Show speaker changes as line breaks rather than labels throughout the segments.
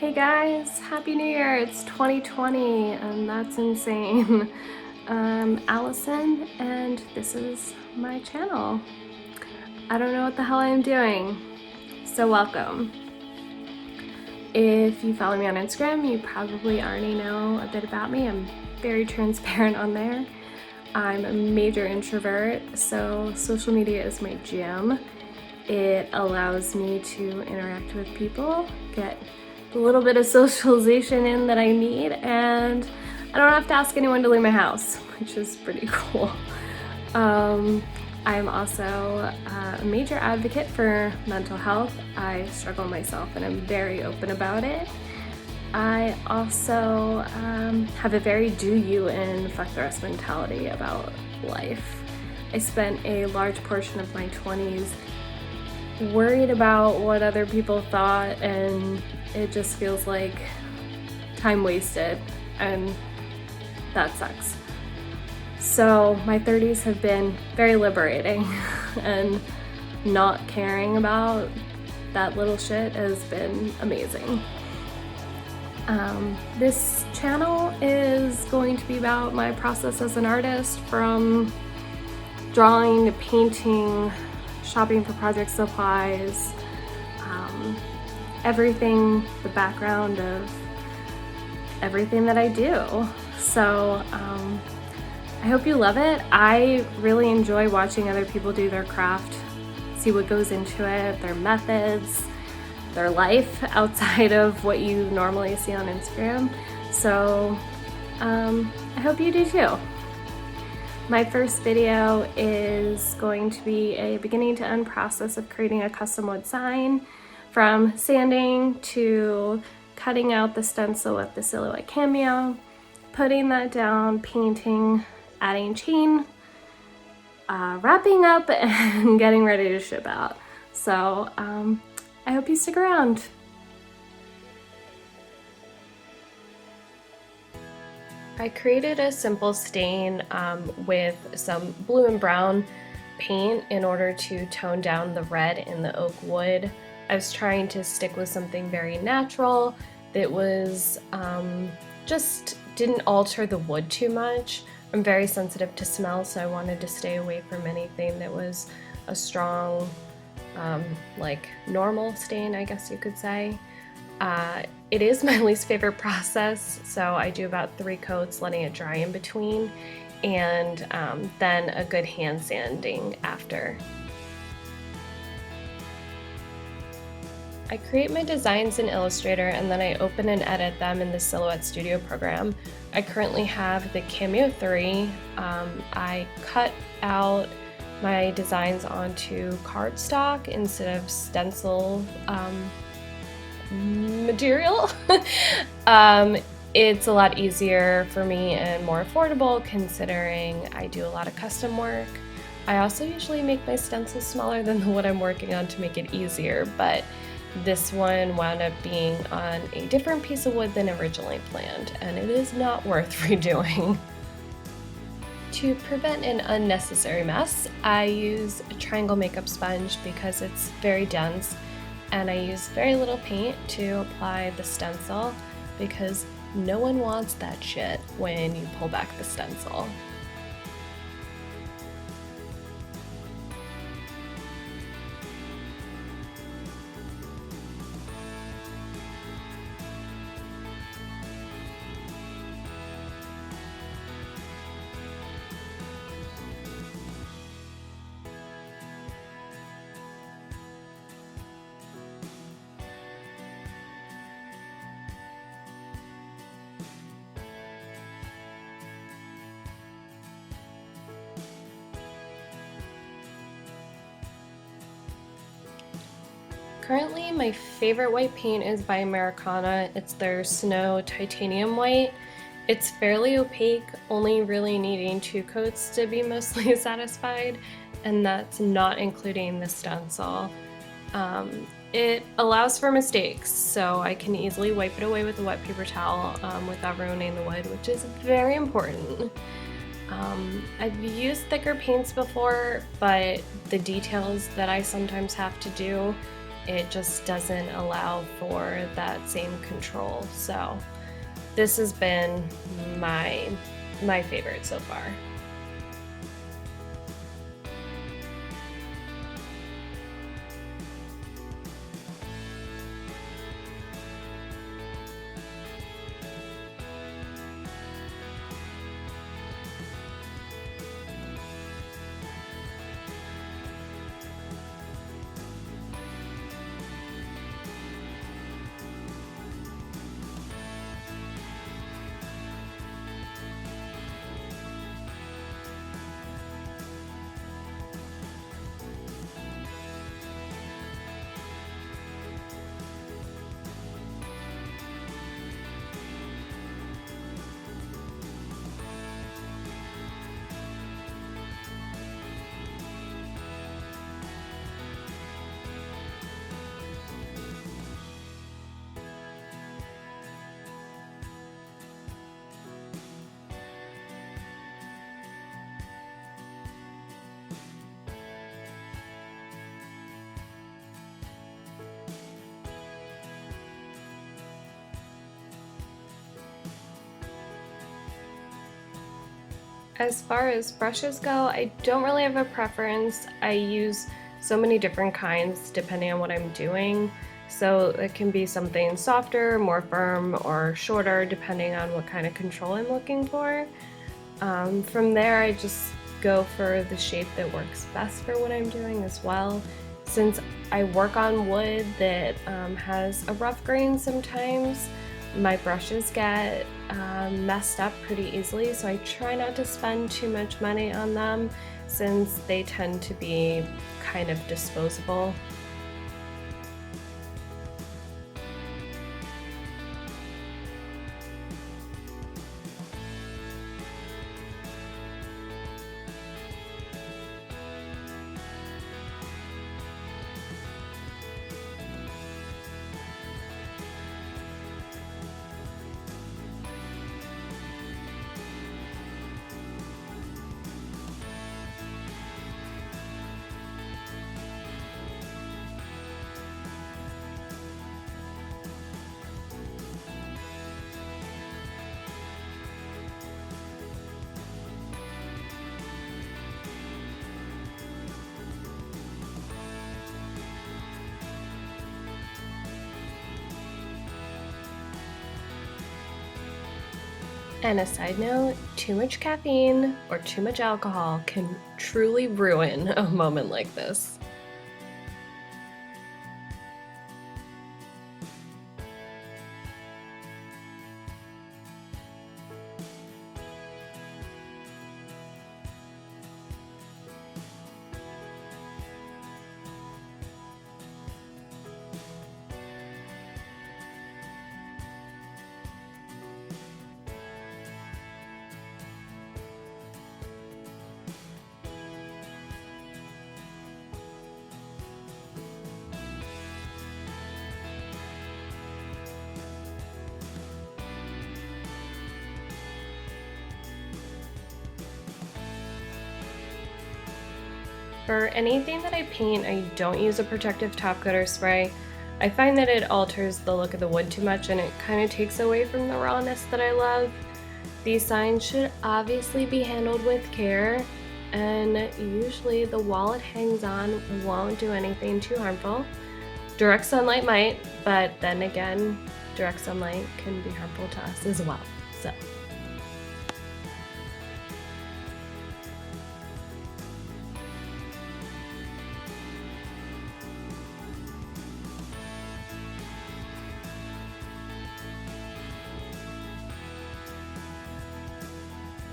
Hey guys, Happy New Year! It's 2020 and that's insane. I'm Allison and this is my channel. I don't know what the hell I'm doing, so welcome. If you follow me on Instagram, you probably already know a bit about me. I'm very transparent on there. I'm a major introvert, so social media is my jam. It allows me to interact with people, get a little bit of socialization in that I need, and I don't have to ask anyone to leave my house, which is pretty cool. I'm also a major advocate for mental health. I struggle myself and I'm very open about it. I also have a very do you and fuck the rest mentality about life. I spent a large portion of my 20s worried about what other people thought, and it just feels like time wasted, and that sucks. So my 30s have been very liberating, and not caring about that little shit has been amazing. This channel is going to be about my process as an artist, from drawing to painting, shopping for project supplies, everything, the background of everything that I do. So I hope you love it. I really enjoy watching other people do their craft, see what goes into it, their methods, their life outside of what you normally see on Instagram. So I hope you do too. My first video is going to be a beginning to end process of creating a custom wood sign, from sanding to cutting out the stencil with the silhouette cameo, putting that down, painting, adding chain, wrapping up, and getting ready to ship out. So I hope you stick around. I created a simple stain with some blue and brown paint in order to tone down the red in the oak wood. I was trying to stick with something very natural that was just didn't alter the wood too much. I'm very sensitive to smell, so I wanted to stay away from anything that was a strong, like normal stain, I guess you could say. It is my least favorite process, so I do about 3 coats, letting it dry in between, and then a good hand sanding after. I create my designs in Illustrator and then I open and edit them in the Silhouette Studio program. I currently have the Cameo 3. I cut out my designs onto cardstock instead of stencil material. It's a lot easier for me and more affordable, considering I do a lot of custom work. I also usually make my stencils smaller than the one I'm working on to make it easier, but this one wound up being on a different piece of wood than originally planned, and it is not worth redoing. To prevent an unnecessary mess, I use a triangle makeup sponge because it's very dense, and I use very little paint to apply the stencil because no one wants that shit when you pull back the stencil. Currently, my favorite white paint is by Americana. It's their Snow Titanium White. It's fairly opaque, only really needing 2 coats to be mostly satisfied, and that's not including the stencil. It allows for mistakes, so I can easily wipe it away with a wet paper towel without ruining the wood, which is very important. I've used thicker paints before, but the details that I sometimes have to do it just doesn't allow for that same control. So this has been my favorite so far. As far as brushes go, I don't really have a preference. I use so many different kinds depending on what I'm doing. So it can be something softer, more firm, or shorter depending on what kind of control I'm looking for. From there, I just go for the shape that works best for what I'm doing as well. Since I work on wood that has a rough grain sometimes, my brushes get messed up pretty easily, so I try not to spend too much money on them since they tend to be kind of disposable. And a side note, too much caffeine or too much alcohol can truly ruin a moment like this. For anything that I paint, I don't use a protective top coat or spray. I find that it alters the look of the wood too much and it kind of takes away from the rawness that I love. These signs should obviously be handled with care, and usually the wall it hangs on won't do anything too harmful. Direct sunlight might, but then again, direct sunlight can be harmful to us as well. So.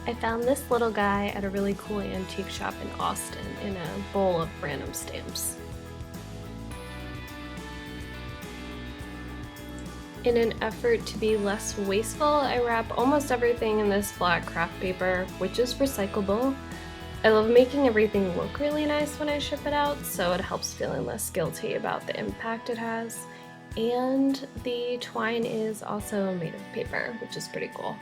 I found this little guy at a really cool antique shop in Austin in a bowl of random stamps. In an effort to be less wasteful, I wrap almost everything in this flat craft paper, which is recyclable. I love making everything look really nice when I ship it out, so it helps feeling less guilty about the impact it has. And the twine is also made of paper, which is pretty cool.